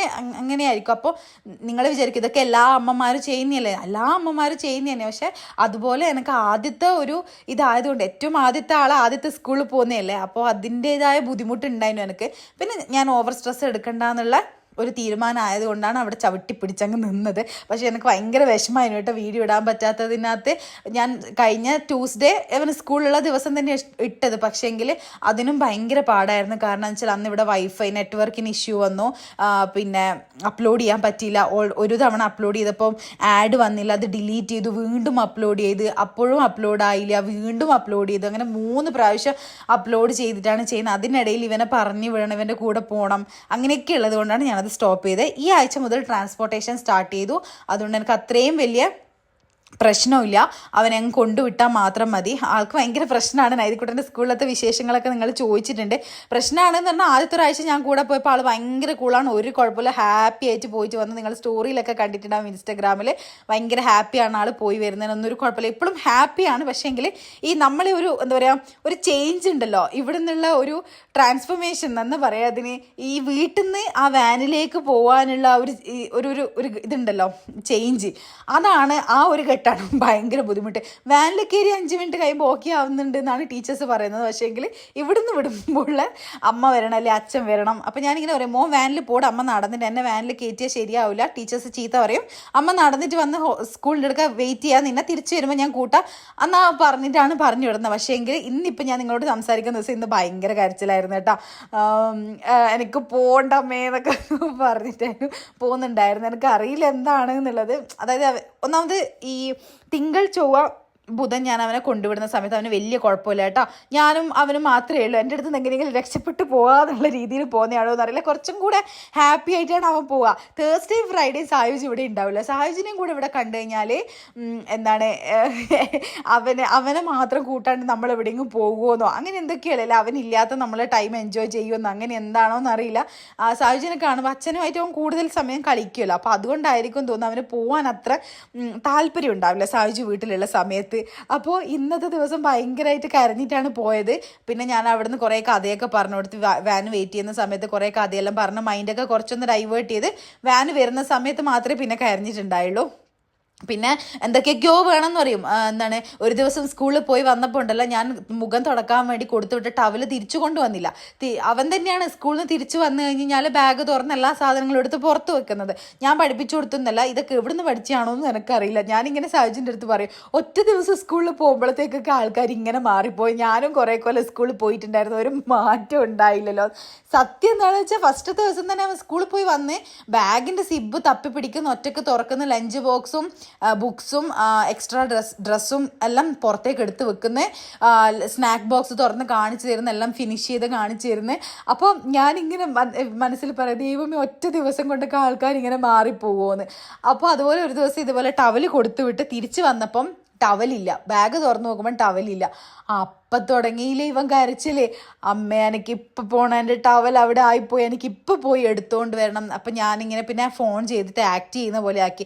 അങ്ങനെയായിരിക്കും. അപ്പോൾ നിങ്ങൾ വിചാരിക്കും ഇതൊക്കെ എല്ലാ അമ്മമാരും ചെയ്യുന്നതല്ലേ? എല്ലാ അമ്മമാരും ചെയ്യുന്ന തന്നെ. പക്ഷെ അതുപോലെ എനിക്ക് ആദ്യത്തെ ഒരു ഇതായതുകൊണ്ട്, ഏറ്റവും ആദ്യത്തെ ആദ്യത്തെ സ്കൂളിൽ പോകുന്നതല്ലേ, അപ്പോൾ അതിൻ്റേതായ ബുദ്ധിമുട്ടുണ്ടായിരുന്നു എനിക്ക്. പിന്നെ ഞാൻ ഓവർ സ്ട്രെസ് എടുക്കണ്ടെന്നുള്ള ഒരു തീരുമാനം ആയതുകൊണ്ടാണ് അവിടെ ചവിട്ടി പിടിച്ചങ്ങ് നിന്നത്. പക്ഷേ എനിക്ക് ഭയങ്കര വിഷമമായിരുന്നു കേട്ടോ വീഡിയോ ഇടാൻ പറ്റാത്തതിനകത്ത്. ഞാൻ കഴിഞ്ഞ ട്യൂസ്ഡേ അവന് സ്കൂളിലുള്ള ദിവസം തന്നെ ഇട്ടത്, പക്ഷേങ്കിൽ അതിനും ഭയങ്കര പാടായിരുന്നു. കാരണം എന്ന് വെച്ചാൽ അന്ന് ഇവിടെ വൈഫൈ നെറ്റ്വർക്കിന് ഇഷ്യൂ വന്നു, പിന്നെ അപ്ലോഡ് ചെയ്യാൻ പറ്റിയില്ല. ഒരു തവണ അപ്ലോഡ് ചെയ്തപ്പം ആഡ് വന്നില്ല, അത് ഡിലീറ്റ് ചെയ്തു, വീണ്ടും അപ്ലോഡ് ചെയ്ത്, അപ്പോഴും അപ്ലോഡ് ആയില്ല, വീണ്ടും അപ്ലോഡ് ചെയ്തു. അങ്ങനെ 3 പ്രാവശ്യം അപ്ലോഡ് ചെയ്തിട്ടാണ് ചെയ്യുന്നത്. അതിനിടയിൽ ഇവനെ പറഞ്ഞു വിടണം, ഇവൻ്റെ കൂടെ പോകണം, അങ്ങനെയൊക്കെ ഉള്ളത് കൊണ്ടാണ് ഞാനത് സ്റ്റോപ്പ് ചെയ്ത്. ഈ ആഴ്ച മുതൽ ട്രാൻസ്പോർട്ടേഷൻ സ്റ്റാർട്ട് ചെയ്തു. അതുകൊണ്ട് എനിക്ക് അത്രയും വലിയ പ്രശ്നമില്ല, അവനെ കൊണ്ടുവിട്ടാൽ മാത്രം മതി. ആൾക്ക് ഭയങ്കര പ്രശ്നമാണ്. നൈതിക്കുട്ടൻ്റെ സ്കൂളിലത്തെ വിശേഷങ്ങളൊക്കെ നിങ്ങൾ ചോദിച്ചിട്ടുണ്ട്. പ്രശ്നമാണെന്ന് പറഞ്ഞാൽ ആദ്യത്തെ ഒരാഴ്ച ഞാൻ കൂടെ പോയപ്പോൾ ആൾ ഭയങ്കര കൂളാണ്, ഒരു കുഴപ്പമില്ല, ഹാപ്പി ആയിട്ട് പോയിട്ട് വന്ന്. നിങ്ങൾ സ്റ്റോറിയിലൊക്കെ കണ്ടിട്ടുണ്ടാവും ഇൻസ്റ്റാഗ്രാമിൽ. ഭയങ്കര ഹാപ്പിയാണ് ആൾ പോയി വരുന്നതിനൊന്നും ഒരു കുഴപ്പമില്ല, എപ്പോഴും ഹാപ്പിയാണ്. പക്ഷേങ്കിൽ ഈ നമ്മളെ എന്താ പറയുക, ഒരു ചേഞ്ച് ഉണ്ടല്ലോ, ഇവിടെ നിന്നുള്ള ഒരു ട്രാൻസ്ഫോർമേഷൻ എന്ന് പറയാം അതിന്. ഈ വീട്ടിൽ നിന്ന് ആ വാനിലേക്ക് പോകാനുള്ള ഒരു ഇതുണ്ടല്ലോ, ചേഞ്ച്, അതാണ് ആ ഒരു ഘട്ടമാണ് ഭയങ്കര ബുദ്ധിമുട്ട്. വാനിൽ കയറി 5 മിനിറ്റ് കഴിയുമ്പോൾ ഓക്കെ ആവുന്നുണ്ട് എന്നാണ് ടീച്ചേഴ്സ് പറയുന്നത്. പക്ഷേങ്കിൽ ഇവിടുന്ന് വിടുമ്പോൾ അമ്മ വരണം, അല്ലെ അച്ഛൻ വരണം. അപ്പം ഞാനിങ്ങനെ പറയും, മോൻ വാനിൽ പോടെ, അമ്മ നടന്നിട്ട് എന്നെ വാനിൽ കയറ്റിയാൽ ശരിയാവില്ല, ടീച്ചേഴ്സ് ചീത്ത പറയും. അമ്മ നടന്നിട്ട് വന്ന് സ്കൂളിൻ്റെ അടുക്ക വെയിറ്റ് ചെയ്യാൻ നിന്നെ, തിരിച്ചു വരുമ്പോൾ ഞാൻ കൂട്ടാം എന്നാ പറഞ്ഞിട്ടാണ് പറഞ്ഞു വിടുന്നത്. പക്ഷേങ്കിൽ ഇന്നിപ്പം ഞാൻ നിങ്ങളോട് സംസാരിക്കുന്ന ദിവസം ഇന്ന് ഭയങ്കര കരച്ചിലായിരുന്നു കേട്ടോ. എനിക്ക് പോകണ്ടമ്മേ എന്നൊക്കെ പറഞ്ഞിട്ടായിരുന്നു പോകുന്നുണ്ടായിരുന്നു. എനിക്ക് അറിയില്ല എന്താണ് എന്നുള്ളത്. അതായത് ഒന്നാമത് ഈ തിങ്കൾ ചൊവ്വ ബുധൻ ഞാൻ അവനെ കൊണ്ടുവിടുന്ന സമയത്ത് അവന് വലിയ കുഴപ്പമില്ല കേട്ടോ. ഞാനും അവനും മാത്രമേ ഉള്ളൂ. എൻ്റെ അടുത്ത് നിന്ന് എങ്ങനെയെങ്കിലും രക്ഷപ്പെട്ട് പോകാന്നുള്ള രീതിയിൽ പോകുന്നതാണോ എന്നറിയില്ല. കുറച്ചും കൂടെ ഹാപ്പി ആയിട്ടാണ് അവൻ പോവുക. തേഴ്സ്ഡേ ഫ്രൈഡേ സായുജ് ഇവിടെ ഉണ്ടാവില്ല. സായുജിനെയും കൂടെ ഇവിടെ കണ്ടു കഴിഞ്ഞാൽ എന്താണ്, അവനെ മാത്രം കൂട്ടാണ്ട് നമ്മൾ എവിടെയെങ്കിലും പോകുമെന്നോ അങ്ങനെ എന്തൊക്കെയല്ലേ, അവനില്ലാത്ത നമ്മൾ ടൈം എൻജോയ് ചെയ്യുമെന്നോ അങ്ങനെ എന്താണോ എന്നറിയില്ല. സായുജിനെ കാണുമ്പോൾ അച്ഛനുമായിട്ട് അവൻ കൂടുതൽ സമയം കളിക്കുമല്ലോ, അപ്പോൾ അതുകൊണ്ടായിരിക്കും തോന്നുന്നു അവന് പോകാൻ അത്ര താല്പര്യം ഉണ്ടാവില്ല സായുജ് വീട്ടിലുള്ള സമയത്ത്. അപ്പോൾ ഇന്നത്തെ ദിവസം ഭയങ്കരമായിട്ട് കരഞ്ഞിട്ടാണ് പോയത്. പിന്നെ ഞാൻ അവിടെ നിന്ന് കുറേ കഥയൊക്കെ പറഞ്ഞു കൊടുത്ത്, വാൻ വെയിറ്റ് ചെയ്യുന്ന സമയത്ത് കുറേ കഥയെല്ലാം പറഞ്ഞ് മൈൻഡൊക്കെ കുറച്ചൊന്ന് ഡൈവേർട്ട് ചെയ്ത് വാൻ വരുന്ന സമയത്ത് മാത്രമേ പിന്നെ കരഞ്ഞിട്ടുണ്ടായുള്ളൂ. പിന്നെ എന്തൊക്കെയൊക്കെയോ വേണമെന്ന് പറയും. എന്താണ്, ഒരു ദിവസം സ്കൂളിൽ പോയി വന്നപ്പോൾ ഉണ്ടല്ലോ, ഞാൻ മുഖം തുടക്കാൻ വേണ്ടി കൊടുത്തുവിട്ട് ടവല് തിരിച്ചു കൊണ്ടുവന്നില്ല. അവൻ തന്നെയാണ് സ്കൂളിൽ നിന്ന് തിരിച്ചു വന്നു കഴിഞ്ഞാൽ ബാഗ് തുറന്ന് എല്ലാ സാധനങ്ങളും എടുത്ത് പുറത്ത് വെക്കുന്നത്. ഞാൻ പഠിപ്പിച്ചു കൊടുത്തൊന്നല്ല, ഇതൊക്കെ എവിടുന്ന് പഠിച്ചാണോ എന്ന് എനിക്കറിയില്ല. ഞാനിങ്ങനെ സാഹചര്യൻ്റെ അടുത്ത് പറയും, ഒറ്റ ദിവസം സ്കൂളിൽ പോകുമ്പോഴത്തേക്കൊക്കെ ആൾക്കാർ ഇങ്ങനെ മാറിപ്പോയി. ഞാനും കുറേ കൊല്ലം സ്കൂളിൽ പോയിട്ടുണ്ടായിരുന്നു, ഒരു മാറ്റം ഉണ്ടായില്ലല്ലോ. സത്യം എന്താണെന്ന് വെച്ചാൽ ഫസ്റ്റ് ദിവസം തന്നെ അവൻ സ്കൂളിൽ പോയി വന്ന് ബാഗിൻ്റെ സിബ് തപ്പി പിടിക്കുന്ന, ഒറ്റയ്ക്ക് തുറക്കുന്ന, ലഞ്ച് ബോക്സും ബുക്സും എക്സ്ട്രാ ഡ്രസ്സും എല്ലാം പുറത്തേക്ക് എടുത്ത് വെക്കുന്നത്, സ്നാക്ക് ബോക്സ് തുറന്ന് കാണിച്ചു തരുന്ന, എല്ലാം ഫിനിഷ് ചെയ്ത് കാണിച്ചു തരുന്നത്. അപ്പോൾ ഞാനിങ്ങനെ മനസ്സിൽ പറയാം, ദൈവമേ ഒറ്റ ദിവസം കൊണ്ടൊക്കെ ആൾക്കാർ ഇങ്ങനെ മാറിപ്പോകുമെന്ന്. അപ്പോൾ അതുപോലെ ഒരു ദിവസം ഇതുപോലെ ടവല് കൊടുത്തു വിട്ട് തിരിച്ചു വന്നപ്പം ടവലില്ല. ബാഗ് തുറന്ന് നോക്കുമ്പോൾ ടവലില്ല. അപ്പം തുടങ്ങിയില്ലേ ഇവൻ കരച്ചില്ലേ, അമ്മ എനിക്കിപ്പോൾ പോകണം, എൻ്റെ ടവൽ അവിടെ ആയിപ്പോയി, എനിക്കിപ്പോൾ പോയി എടുത്തുകൊണ്ട് വരണം. അപ്പം ഞാനിങ്ങനെ പിന്നെ ഫോൺ ചെയ്തിട്ട് ആക്ട് ചെയ്യുന്ന പോലെ ആക്കി.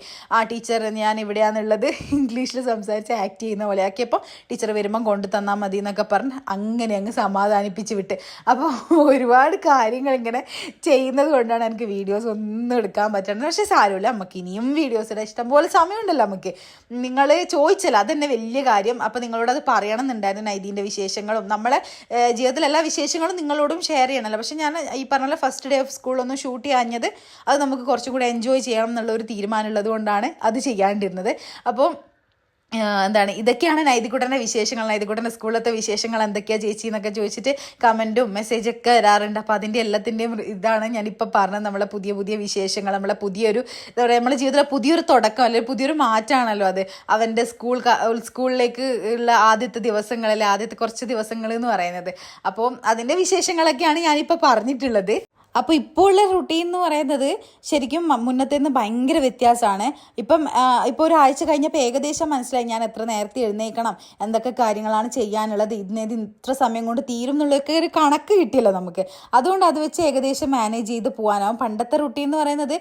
ടീച്ചർ ഞാൻ ഇവിടെയാണെന്നുള്ളത് ഇംഗ്ലീഷിൽ സംസാരിച്ച് ആക്ട് ചെയ്യുന്ന പോലെ ആക്കിയപ്പോൾ ടീച്ചർ വരുമ്പം കൊണ്ടു തന്നാൽ മതി എന്നൊക്കെ പറഞ്ഞ് അങ്ങനെ അങ്ങ് സമാധാനിപ്പിച്ച് വിട്ട്. അപ്പോൾ ഒരുപാട് കാര്യങ്ങൾ ഇങ്ങനെ ചെയ്യുന്നത് കൊണ്ടാണ് എനിക്ക് വീഡിയോസ് ഒന്നും എടുക്കാൻ പറ്റുന്നത്. പക്ഷേ സാരമില്ല, നമുക്ക് ഇനിയും വീഡിയോസ് ഇടാൻ ഇഷ്ടംപോലെ സമയമുണ്ടല്ലോ. നമുക്ക് നിങ്ങൾ ചോദിച്ചല്ലോ, അതെന്നെ വലിയ കാര്യം. അപ്പോൾ നിങ്ങളോട് അത് പറയണം എന്നുണ്ടായിരുന്നു, നൈദീൻ്റെ വിശേഷങ്ങളും നമ്മളെ ജീവിതത്തിലെ എല്ലാ വിശേഷങ്ങളും നിങ്ങളോടും ഷെയർ ചെയ്യണമല്ലോ. പക്ഷെ ഞാൻ ഈ പറഞ്ഞ ഫസ്റ്റ് ഡേ ഓഫ് സ്കൂളൊന്നും ഷൂട്ട് ചെയ്യാഞ്ഞത്, അത് നമുക്ക് കുറച്ചും കൂടി എൻജോയ് ചെയ്യണം എന്നുള്ള ഒരു തീരുമാനമുള്ളത് കൊണ്ടാണ് അത് ചെയ്യാണ്ടിരുന്നത്. അപ്പോൾ എന്താണ്, ഇതൊക്കെയാണ് നൈതികുട്ടൻ്റെ വിശേഷങ്ങൾ. നൈതികുട്ടൻ്റെ സ്കൂളിലത്തെ വിശേഷങ്ങൾ എന്തൊക്കെയാണ് ചേച്ചി എന്നൊക്കെ ചോദിച്ചിട്ട് കമൻറ്റും മെസ്സേജൊക്കെ വരാറുണ്ട്. അപ്പോൾ അതിൻ്റെ എല്ലാത്തിൻ്റെയും ഇതാണ് ഞാനിപ്പോൾ പറഞ്ഞത്. നമ്മളെ പുതിയ പുതിയ വിശേഷങ്ങൾ, നമ്മളെ പുതിയൊരു എന്താ പറയുക, നമ്മുടെ ജീവിതത്തിലെ പുതിയൊരു തുടക്കം അല്ലെങ്കിൽ പുതിയൊരു മാറ്റമാണല്ലോ അത്. അവൻ്റെ സ്കൂളിലേക്ക് ഉള്ള ആദ്യത്തെ ദിവസങ്ങളിൽ, ആദ്യത്തെ കുറച്ച് ദിവസങ്ങൾ എന്ന് പറയുന്നത്. അപ്പോൾ അതിൻ്റെ വിശേഷങ്ങളൊക്കെയാണ് ഞാനിപ്പോൾ പറഞ്ഞിട്ടുള്ളത്. അപ്പോൾ ഇപ്പോൾ ഉള്ള റുട്ടീൻ എന്ന് പറയുന്നത് ശരിക്കും മുന്നത്തെ നിന്ന് ഭയങ്കര വ്യത്യാസമാണ്. ഇപ്പോൾ ഒരാഴ്ച കഴിഞ്ഞപ്പോൾ ഏകദേശം മനസ്സിലായി ഞാൻ എത്ര നേരത്തെ എഴുന്നേൽക്കണം, എന്തൊക്കെ കാര്യങ്ങളാണ് ചെയ്യാനുള്ളത്, ഇത്ര സമയം കൊണ്ട് തീരും എന്നുള്ളതൊക്കെ ഒരു കണക്ക് കിട്ടിയല്ലോ നമുക്ക്. അതുകൊണ്ട് അത് വെച്ച് ഏകദേശം മാനേജ് ചെയ്ത് പോകാനാവും. പണ്ടത്തെ റുട്ടീൻ എന്ന് പറയുന്നത്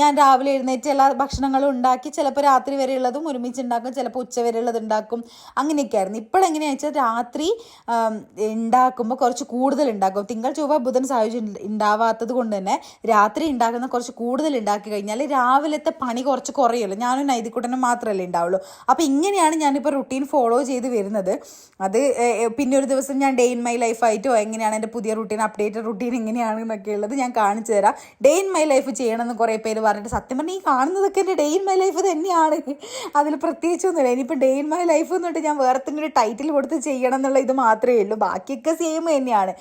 ഞാൻ രാവിലെ എഴുന്നേറ്റ് എല്ലാ ഭക്ഷണങ്ങളും ഉണ്ടാക്കി, ചിലപ്പോൾ രാത്രി വരെ ഉള്ളതും ഒരുമിച്ച് ഉണ്ടാക്കും, ചിലപ്പോൾ ഉച്ച വരെ ഉള്ളത് ഉണ്ടാക്കും, അങ്ങനെയൊക്കെ ആയിരുന്നു. ഇപ്പോഴെങ്ങനെയാണെന്ന് വെച്ചാൽ രാത്രി ഉണ്ടാക്കുമ്പോൾ കുറച്ച് കൂടുതൽ ഉണ്ടാക്കും. തിങ്കൾ ചൊവ്വ ബുധൻ സാഹചര്യം ഉണ്ടാവാത്തത് കൊണ്ട് തന്നെ രാത്രി ഉണ്ടാക്കുന്ന കുറച്ച് കൂടുതൽ ഉണ്ടാക്കി കഴിഞ്ഞാൽ രാവിലത്തെ പണി കുറച്ച് കുറയുമല്ലോ. ഞാനും നൈതികുട്ടനും മാത്രമല്ലേ ഉണ്ടാവുള്ളൂ. അപ്പോൾ ഇങ്ങനെയാണ് ഞാനിപ്പോൾ റുട്ടീൻ ഫോളോ ചെയ്ത് വരുന്നത്. അത് പിന്നെ ഒരു ദിവസം ഞാൻ ഡേ ഇൻ മൈ ലൈഫായിട്ടോ എങ്ങനെയാണ് എൻ്റെ പുതിയ റുട്ടീൻ, അപ്ഡേറ്റഡ് റുട്ടീൻ എങ്ങനെയാണ് എന്നൊക്കെ ഉള്ളത് ഞാൻ കാണിച്ചു തരാം. ഡേ ഇൻ മൈ ലൈഫ് ചെയ്യണമെന്ന് കുറേ പേര് പറഞ്ഞിട്ട്, സത്യം പറഞ്ഞാൽ ഈ കാണുന്നതൊക്കെ എൻ്റെ ഡേ ഇൻ മൈ ലൈഫ് തന്നെയാണ്. അതിൽ പ്രത്യേകിച്ചൊന്നുമില്ല. ഇനിയിപ്പോൾ ഡേ ഇൻ മൈ ലൈഫ് എന്നിട്ട് ഞാൻ വേറെ തന്നെ ഒരു ടൈറ്റിൽ കൊടുത്ത് ചെയ്യണം എന്നുള്ള ഇത് മാത്രമേ ഉള്ളൂ. ബാക്കിയൊക്കെ സെയിം തന്നെയാണ്.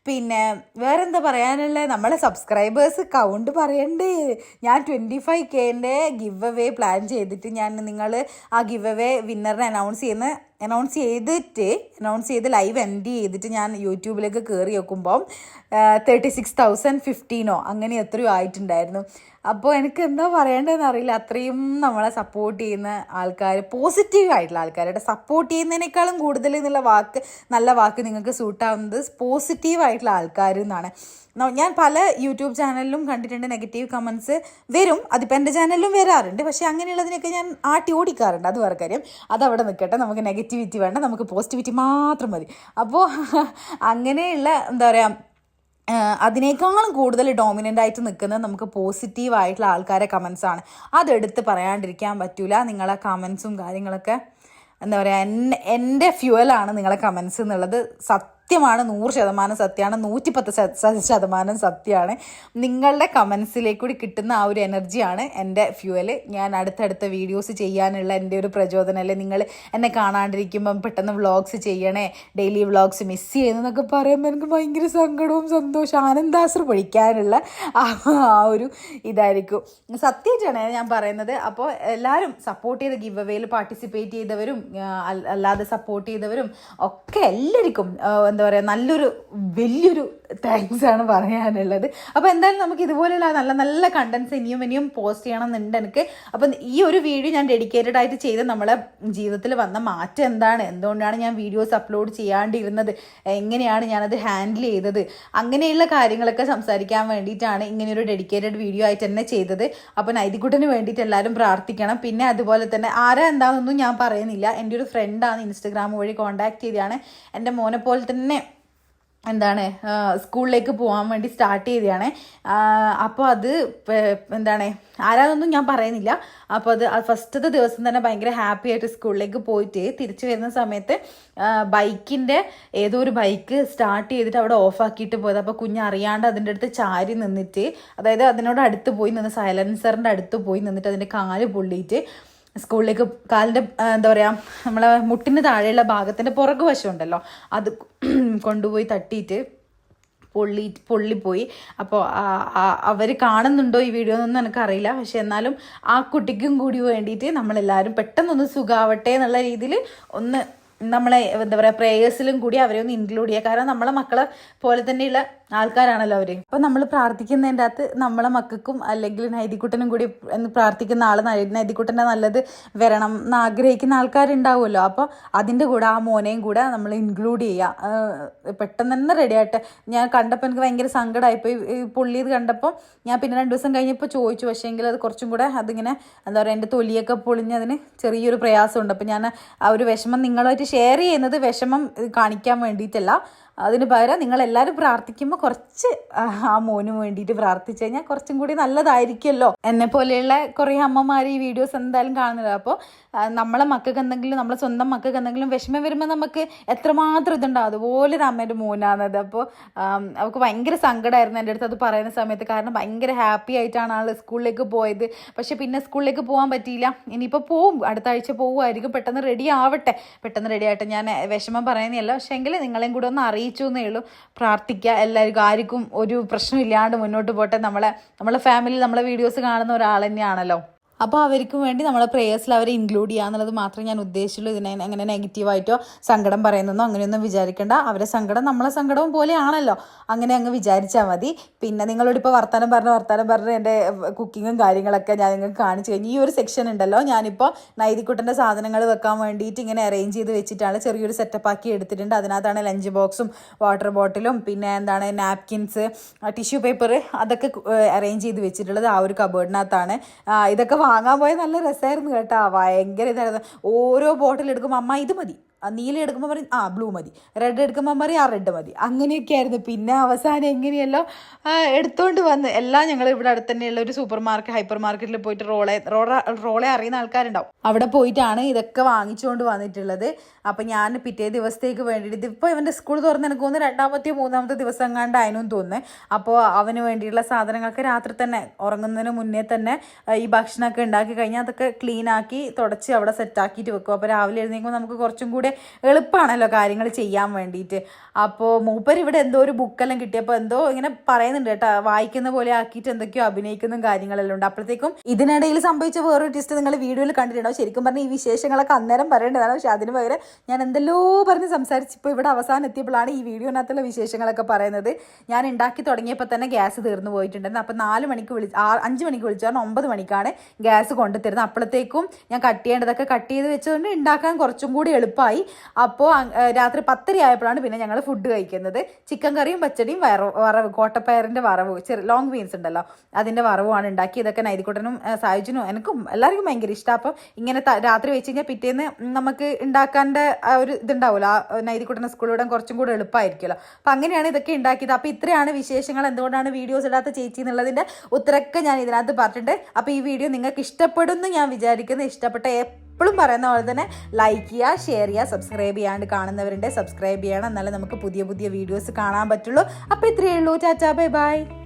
പിന്നെ വേറെന്താ പറയാനുള്ളത്, നമ്മളെ സബ്സ്ക്രൈബേഴ്സ് കൗണ്ട് പറയണ്ടേ. ഞാൻ 25K ഗിവ് അവേ പ്ലാൻ ചെയ്തിട്ട് നിങ്ങൾ ആ ഗിവ് അവേ വിന്നറിനെ അനൗൺസ് ചെയ്ത് ലൈവ് എൻഡ് ചെയ്തിട്ട് ഞാൻ യൂട്യൂബിലേക്ക് കയറി നോക്കുമ്പം 36,015 അങ്ങനെ എത്രയോ ആയിട്ടുണ്ടായിരുന്നു. അപ്പോൾ എനിക്ക് എന്താ പറയേണ്ടതെന്ന് അറിയില്ല. അത്രയും നമ്മളെ സപ്പോർട്ട് ചെയ്യുന്ന ആൾക്കാർ, പോസിറ്റീവായിട്ടുള്ള ആൾക്കാരുടെ സപ്പോർട്ട് ചെയ്യുന്നതിനേക്കാളും കൂടുതൽ നല്ല വാക്ക് നിങ്ങൾക്ക് സൂട്ടാവുന്നത് പോസിറ്റീവായിട്ടുള്ള ആൾക്കാർ എന്നാണ്. ഞാൻ പല യൂട്യൂബ് ചാനലിലും കണ്ടിട്ടുണ്ട് നെഗറ്റീവ് കമൻസ് വരും. അതിപ്പോൾ എൻ്റെ ചാനലിലും വരാറുണ്ട്. പക്ഷേ അങ്ങനെയുള്ളതിനൊക്കെ ഞാൻ ആട്ടി ഓടിക്കാറുണ്ട്. അത് വേറെ കാര്യം. അതവിടെ നിൽക്കട്ടെ. നമുക്ക് നെഗറ്റിവിറ്റി വേണ്ട, നമുക്ക് പോസിറ്റിവിറ്റി മാത്രം മതി. അപ്പോൾ അങ്ങനെയുള്ള എന്താ പറയുക, അതിനേക്കാളും കൂടുതൽ ഡോമിനൻ്റ് ആയിട്ട് നിൽക്കുന്നത് നമുക്ക് പോസിറ്റീവായിട്ടുള്ള ആൾക്കാരെ കമൻസാണ്. അതെടുത്ത് പറയാണ്ടിരിക്കാൻ പറ്റില്ല. നിങ്ങളെ കമൻസും കാര്യങ്ങളൊക്കെ എന്താ പറയുക, എൻ്റെ ഫ്യൂവലാണ് നിങ്ങളെ കമൻസ് എന്നുള്ളത് സത്യമാണ്. 100% സത്യമാണ്. 110% സത്യമാണ്. നിങ്ങളുടെ കമൻസിലേക്കൂടി കിട്ടുന്ന ആ ഒരു എനർജിയാണ് എൻ്റെ ഫ്യൂവൽ. ഞാൻ അടുത്തടുത്ത വീഡിയോസ് ചെയ്യാനുള്ള എൻ്റെ ഒരു പ്രചോദനം. അല്ലെ നിങ്ങൾ എന്നെ കാണാണ്ടിരിക്കുമ്പം പെട്ടെന്ന് വ്ളോഗ്സ് ചെയ്യണേ, ഡെയിലി വ്ളോഗ്സ് മിസ് ചെയ്യുന്നതെന്നൊക്കെ പറയുമ്പോൾ എനിക്ക് ഭയങ്കര സങ്കടവും സന്തോഷവും ആനന്ദാശ്രു പൊഴിക്കാനുള്ള ആ ഒരു ഇതായിരിക്കും. സത്യമായിട്ടാണ് ഞാൻ പറയുന്നത്. അപ്പോൾ എല്ലാവരും സപ്പോർട്ട് ചെയ്ത് ഗിവ് അവേയിൽ പാർട്ടിസിപ്പേറ്റ് ചെയ്തവരും അല്ലാതെ സപ്പോർട്ട് ചെയ്തവരും ഒക്കെ എല്ലാവർക്കും എന്താ പറയുക, വലിയൊരു താങ്ക്സ് ആണ് പറയാനുള്ളത്. അപ്പോൾ എന്തായാലും നമുക്ക് ഇതുപോലെയുള്ള നല്ല നല്ല കണ്ടൻസ് ഇനിയും പോസ്റ്റ് ചെയ്യണം എന്നുണ്ട് എനിക്ക്. അപ്പം ഈ ഒരു വീഡിയോ ഞാൻ ഡെഡിക്കേറ്റഡ് ആയിട്ട് ചെയ്ത് നമ്മളെ ജീവിതത്തിൽ വന്ന മാറ്റം എന്തുകൊണ്ടാണ് ഞാൻ വീഡിയോസ് അപ്ലോഡ് ചെയ്യാണ്ടിരുന്നത്, എങ്ങനെയാണ് ഞാനത് ഹാൻഡിൽ ചെയ്തത്, അങ്ങനെയുള്ള കാര്യങ്ങളൊക്കെ സംസാരിക്കാൻ വേണ്ടിയിട്ടാണ് ഇങ്ങനെയൊരു ഡെഡിക്കേറ്റഡ് വീഡിയോ ആയിട്ട് തന്നെ ചെയ്തത്. അപ്പോൾ നൈതികുട്ടന് വേണ്ടിയിട്ട് എല്ലാവരും പ്രാർത്ഥിക്കണം. പിന്നെ അതുപോലെ തന്നെ എന്താണെന്നൊന്നും ഞാൻ പറയുന്നില്ല. എൻ്റെ ഒരു ഫ്രണ്ടാണ്, ഇൻസ്റ്റഗ്രാം വഴി കോൺടാക്ട് ചെയ്താണ്. എൻ്റെ മോനെ പോലെ തന്നെ എന്താണ് സ്കൂളിലേക്ക് പോകാൻ വേണ്ടി സ്റ്റാർട്ട് ചെയ്തതാണ്. അപ്പോൾ അത് എന്താണ് ആരാന്നൊന്നും ഞാൻ പറയുന്നില്ല. അപ്പോൾ അത് ഫസ്റ്റത്തെ ദിവസം തന്നെ ഭയങ്കര ഹാപ്പി ആയിട്ട് സ്കൂളിലേക്ക് പോയിട്ട് തിരിച്ചു വരുന്ന സമയത്ത് ബൈക്കിൻ്റെ ഏതോ ഒരു ബൈക്ക് സ്റ്റാർട്ട് ചെയ്തിട്ട് അവിടെ ഓഫാക്കിയിട്ട് പോയത്. അപ്പോൾ കുഞ്ഞ് അറിയാണ്ട് അതിൻ്റെ അടുത്ത് ചാരി നിന്നിട്ട്, അതായത് അതിനോട് അടുത്ത് പോയി നിന്ന് സൈലൻസറിൻ്റെ അടുത്ത് പോയി നിന്നിട്ട് അതിൻ്റെ കാല് പൊള്ളിയിട്ട് സ്കൂളിലേക്ക് കാലിൻ്റെ എന്താ പറയുക നമ്മളെ മുട്ടിന് താഴെയുള്ള ഭാഗത്തിൻ്റെ പുറകു വശം ഉണ്ടല്ലോ അത് കൊണ്ടുപോയി തട്ടിയിട്ട് പൊള്ളിപ്പോയി. അപ്പോൾ അവർ കാണുന്നുണ്ടോ ഈ വീഡിയോ എന്നൊന്നും എനിക്കറിയില്ല. പക്ഷെ എന്നാലും ആ കുട്ടിക്കും കൂടി വേണ്ടിയിട്ട് നമ്മളെല്ലാവരും പെട്ടെന്നൊന്ന് സുഖാവട്ടെ എന്നുള്ള രീതിയിൽ ഒന്ന് നമ്മളെ എന്താ പറയുക പ്രേയേഴ്സിലും കൂടി അവരെ ഒന്ന് ഇൻക്ലൂഡ് ചെയ്യുക. കാരണം നമ്മളെ മക്കളെ പോലെ തന്നെയുള്ള ആൾക്കാരാണല്ലോ അവർ. അപ്പോൾ നമ്മൾ പ്രാർത്ഥിക്കുന്നതിൻ്റെ അകത്ത് നമ്മളെ മക്കൾക്കും അല്ലെങ്കിൽ നൈതികുട്ടനും കൂടി പ്രാർത്ഥിക്കുന്ന ആൾ നൈതികുട്ടൻ്റെ നല്ലത് വരണം എന്ന് ആഗ്രഹിക്കുന്ന ആൾക്കാരുണ്ടാവുമല്ലോ. അപ്പോൾ അതിൻ്റെ കൂടെ ആ മോനെയും കൂടെ നമ്മൾ ഇൻക്ലൂഡ് ചെയ്യുക. പെട്ടെന്ന് തന്നെ റെഡി ആയിട്ട് ഞാൻ കണ്ടപ്പോൾ എനിക്ക് ഭയങ്കര സങ്കടമായിപ്പോയി. പുള്ളി ഇത് കണ്ടപ്പോൾ ഞാൻ പിന്നെ 2 ദിവസം കഴിഞ്ഞപ്പോൾ ചോദിച്ചു. പക്ഷേ എങ്കിൽ അത് കുറച്ചും കൂടെ അതിങ്ങനെ എന്താ പറയുക എൻ്റെ തൊലിയൊക്കെ പൊളിഞ്ഞതിന് ചെറിയൊരു പ്രയാസമുണ്ട്. അപ്പോൾ ഞാൻ ആ ഒരു വിഷമം നിങ്ങളുമായിട്ട് ഷെയർ ചെയ്യുന്നത് വിഷമം കാണിക്കാൻ വേണ്ടിയിട്ടല്ല, അതിന് പകരം നിങ്ങളെല്ലാവരും പ്രാർത്ഥിക്കുമ്പോൾ കുറച്ച് ആ മോന് വേണ്ടിയിട്ട് പ്രാർത്ഥിച്ചു കഴിഞ്ഞാൽ കുറച്ചും കൂടി നല്ലതായിരിക്കുമല്ലോ. എന്നെ പോലെയുള്ള കുറേ അമ്മമാർ ഈ വീഡിയോസ് എന്തായാലും കാണുന്നില്ല. അപ്പോൾ നമ്മളെ മക്കൾക്ക് എന്തെങ്കിലും, നമ്മളെ സ്വന്തം മക്കൾക്ക് എന്തെങ്കിലും വിഷമം വരുമ്പോൾ നമുക്ക് എത്രമാത്രം ഇതുണ്ടാവും. അതുപോലെ ഒരു അമ്മേൻ്റെ മോനാണത്. അപ്പോൾ അവൾക്ക് ഭയങ്കര സങ്കടമായിരുന്നു എൻ്റെ അടുത്ത് അത് പറയുന്ന സമയത്ത്. കാരണം ഭയങ്കര ഹാപ്പി ആയിട്ടാണ് ആൾ സ്കൂളിലേക്ക് പോയത്. പക്ഷെ പിന്നെ സ്കൂളിലേക്ക് പോകാൻ പറ്റിയില്ല. ഇനിയിപ്പോൾ പോവും, അടുത്ത ആഴ്ച പോവുമായിരിക്കും. പെട്ടെന്ന് റെഡി ആവട്ടെ. ഞാൻ വിഷമം പറയുന്നില്ല. പക്ഷേ എങ്കിൽ നിങ്ങളെയും കൂടെ ഒന്ന് അറിയിച്ചു എന്നേ ഉള്ളൂ. പ്രാർത്ഥിക്കുക എല്ലാവർക്കും, ആർക്കും ഒരു പ്രശ്നമില്ലാണ്ട് മുന്നോട്ട് പോട്ടെ. നമ്മളെ ഫാമിലി നമ്മളെ വീഡിയോസ് കാണുന്ന ഒരാൾ തന്നെയാണല്ലോ. അപ്പോൾ അവർക്കും വേണ്ടി നമ്മളെ പ്രേയേഴ്സിൽ അവരെ ഇൻക്ലൂഡ് ചെയ്യുക എന്നുള്ളത് മാത്രമേ ഞാൻ ഉദ്ദേശിച്ചുള്ളൂ. ഇതിനെ അങ്ങനെ നെഗറ്റീവായിട്ടോ സങ്കടം പറയുന്നോ അങ്ങനെയൊന്നും വിചാരിക്കേണ്ട. അവരെ സങ്കടം നമ്മളെ സങ്കടവും പോലെയാണല്ലോ, അങ്ങനെ അങ്ങ് വിചാരിച്ചാൽ മതി. പിന്നെ നിങ്ങളോട് ഇപ്പോൾ വർത്താനം പറഞ്ഞ് എൻ്റെ കുക്കിങ്ങും കാര്യങ്ങളൊക്കെ ഞാൻ നിങ്ങൾക്ക് കാണിച്ചു കഴിഞ്ഞു. ഈ ഒരു സെക്ഷൻ ഉണ്ടല്ലോ, ഞാനിപ്പോൾ നൈതികുട്ടൻ്റെ സാധനങ്ങൾ വെക്കാൻ വേണ്ടിയിട്ട് ഇങ്ങനെ അറേഞ്ച് ചെയ്ത് വെച്ചിട്ടാണ് ചെറിയൊരു സെറ്റപ്പ് ആക്കി എടുത്തിട്ടുണ്ട്. അതിനകത്താണ് ലഞ്ച് ബോക്സും വാട്ടർ ബോട്ടിലും പിന്നെ എന്താണ് നാപ്കിൻസ്, ടിഷ്യൂ പേപ്പർ അതൊക്കെ അറേഞ്ച് ചെയ്ത് വെച്ചിട്ടുള്ളത് ആ ഒരു കബേർഡിനകത്താണ്. ഇതൊക്കെ വാങ്ങാൻ പോയ നല്ല രസമായിരുന്നു കേട്ടോ. ഭയങ്കര ഇതായിരുന്നു. ഓരോ ബോട്ടിൽ എടുക്കുമ്പോൾ അമ്മ ഇത് മതി, നീല എടുക്കുമ്പോൾ പറയും ബ്ലൂ മതി, റെഡ് എടുക്കുമ്പോൾ പറയും റെഡ് മതി, അങ്ങനെയൊക്കെ ആയിരുന്നു. പിന്നെ അവസാനം എങ്ങനെയല്ലോ എടുത്തുകൊണ്ട് വന്ന് എല്ലാം ഞങ്ങൾ ഇവിടെ അടുത്ത് തന്നെയുള്ള ഒരു ഹൈപ്പർ മാർക്കറ്റിൽ പോയിട്ട് റോളെ അറിയുന്ന ആൾക്കാരുണ്ടാവും, അവിടെ പോയിട്ടാണ് ഇതൊക്കെ വാങ്ങിച്ചുകൊണ്ട് വന്നിട്ടുള്ളത്. അപ്പം ഞാൻ പിറ്റേ ദിവസത്തേക്ക് വേണ്ടിയിട്ട് ഇതിപ്പോൾ ഇവൻ്റെ സ്കൂൾ തുറന്ന് എനിക്ക് തോന്നുന്നു 2ാമത്തെയോ 3ാമത്തെ ദിവസം എങ്ങാണ്ടായിരുന്നു തോന്നുന്നത്. അപ്പോൾ അവന് വേണ്ടിയുള്ള സാധനങ്ങളൊക്കെ രാത്രി തന്നെ ഉറങ്ങുന്നതിന് മുന്നേ തന്നെ ഈ ഭക്ഷണമൊക്കെ ഉണ്ടാക്കി കഴിഞ്ഞാൽ അതൊക്കെ ക്ലീൻ ആക്കി തുടച്ച് അവിടെ സെറ്റാക്കിയിട്ട് വെക്കും. അപ്പോൾ രാവിലെ എഴുന്നേൽക്കുമ്പോൾ നമുക്ക് കുറച്ചും കൂടെ എളുപ്പമാണല്ലോ കാര്യങ്ങൾ ചെയ്യാൻ വേണ്ടിയിട്ട്. അപ്പോൾ മൂപ്പർ ഇവിടെ എന്തോ ഒരു ബുക്കെല്ലാം കിട്ടിയപ്പോൾ എന്തോ ഇങ്ങനെ പറയുന്നുണ്ട് കേട്ടോ, വായിക്കുന്ന പോലെ ആക്കിയിട്ട് എന്തൊക്കെയോ അഭിനയിക്കുന്ന കാര്യങ്ങളെല്ലാം ഉണ്ട്. അപ്പോഴത്തേക്കും ഇതിനിടയിൽ സംഭവിച്ച വേറൊരു ട്വിസ്റ്റ് നിങ്ങൾ വീഡിയോയിൽ കണ്ടിട്ടുണ്ടാവും. ശരിക്കും പറഞ്ഞാൽ ഈ വിശേഷങ്ങളൊക്കെ അന്നേരം പറയേണ്ടതാണ്. പക്ഷെ അതിന് പകരം ഞാൻ എന്തെല്ലോ പറഞ്ഞ് സംസാരിച്ചിപ്പോൾ ഇവിടെ അവസാനം എത്തിയപ്പോഴാണ് ഈ വീഡിയോനകത്തുള്ള വിശേഷങ്ങളൊക്കെ പറയുന്നത്. ഞാൻ ഉണ്ടാക്കി തുടങ്ങിയപ്പോൾ തന്നെ ഗ്യാസ് തീർന്നു പോയിട്ടുണ്ടായിരുന്നു. അപ്പോൾ 5 മണിക്ക് വിളിച്ചു കാരണം 9 മണിക്കാണ് ഗ്യാസ് കൊണ്ടുതരുന്നത്. അപ്പോഴത്തേക്കും ഞാൻ കട്ട് ചെയ്യേണ്ടതൊക്കെ കട്ട് ചെയ്ത് വെച്ചുകൊണ്ട് ഉണ്ടാക്കാൻ കുറച്ചും കൂടി എളുപ്പമായി. അപ്പോൾ രാത്രി 10:30 ആയപ്പോഴാണ് പിന്നെ ഞങ്ങൾ ഫുഡ് കഴിക്കുന്നത്. ചിക്കൻ കറിയും പച്ചടിയും വറവ് കോട്ടപ്പയറിൻ്റെ വറവ് ലോങ് ബീൻസ് ഉണ്ടല്ലോ അതിൻ്റെ വറവുമാണ് ഉണ്ടാക്കി. ഇതൊക്കെ നൈതികുട്ടനും സായുജിനും എനിക്കും എല്ലാവർക്കും ഭയങ്കര ഇഷ്ടമാണ്. അപ്പം ഇങ്ങനെ രാത്രി വെച്ച് കഴിഞ്ഞാൽ പിറ്റേന്ന് നമുക്ക് ഉണ്ടാക്കാൻ്റെ ഒരു ഇതുണ്ടാവുമല്ലോ, നൈതികുട്ടനെ സ്കൂളിൽ വിടാൻ കുറച്ചും കൂടെ എളുപ്പമായിരിക്കുമല്ലോ. അപ്പം അങ്ങനെയാണ് ഇതൊക്കെ ഉണ്ടാക്കിയത്. അപ്പോൾ ഇത്രയാണ് വിശേഷങ്ങൾ. എന്തുകൊണ്ടാണ് വീഡിയോസ് ഇടാത്ത ചേച്ചി എന്നുള്ളതിൻ്റെ ഉത്തരമൊക്കെ ഞാൻ ഇതിനകത്ത് പറഞ്ഞിട്ടുണ്ട്. അപ്പോൾ ഈ വീഡിയോ നിങ്ങൾക്ക് ഇഷ്ടപ്പെടുമെന്ന് ഞാൻ വിചാരിക്കുന്നു. ഇഷ്ടപ്പെട്ട എപ്പോഴും പറയുന്ന പോലെ തന്നെ ലൈക്ക് ചെയ്യുക, ഷെയർ ചെയ്യുക, സബ്സ്ക്രൈബ് ചെയ്യാണ്ട് കാണുന്നവരുണ്ട് സബ്സ്ക്രൈബ് ചെയ്യണം, എന്നാലേ നമുക്ക് പുതിയ വീഡിയോസ് കാണാൻ പറ്റുള്ളൂ. അപ്പോൾ ഇത്രയേ ഉള്ളൂ. Tata, bye bye.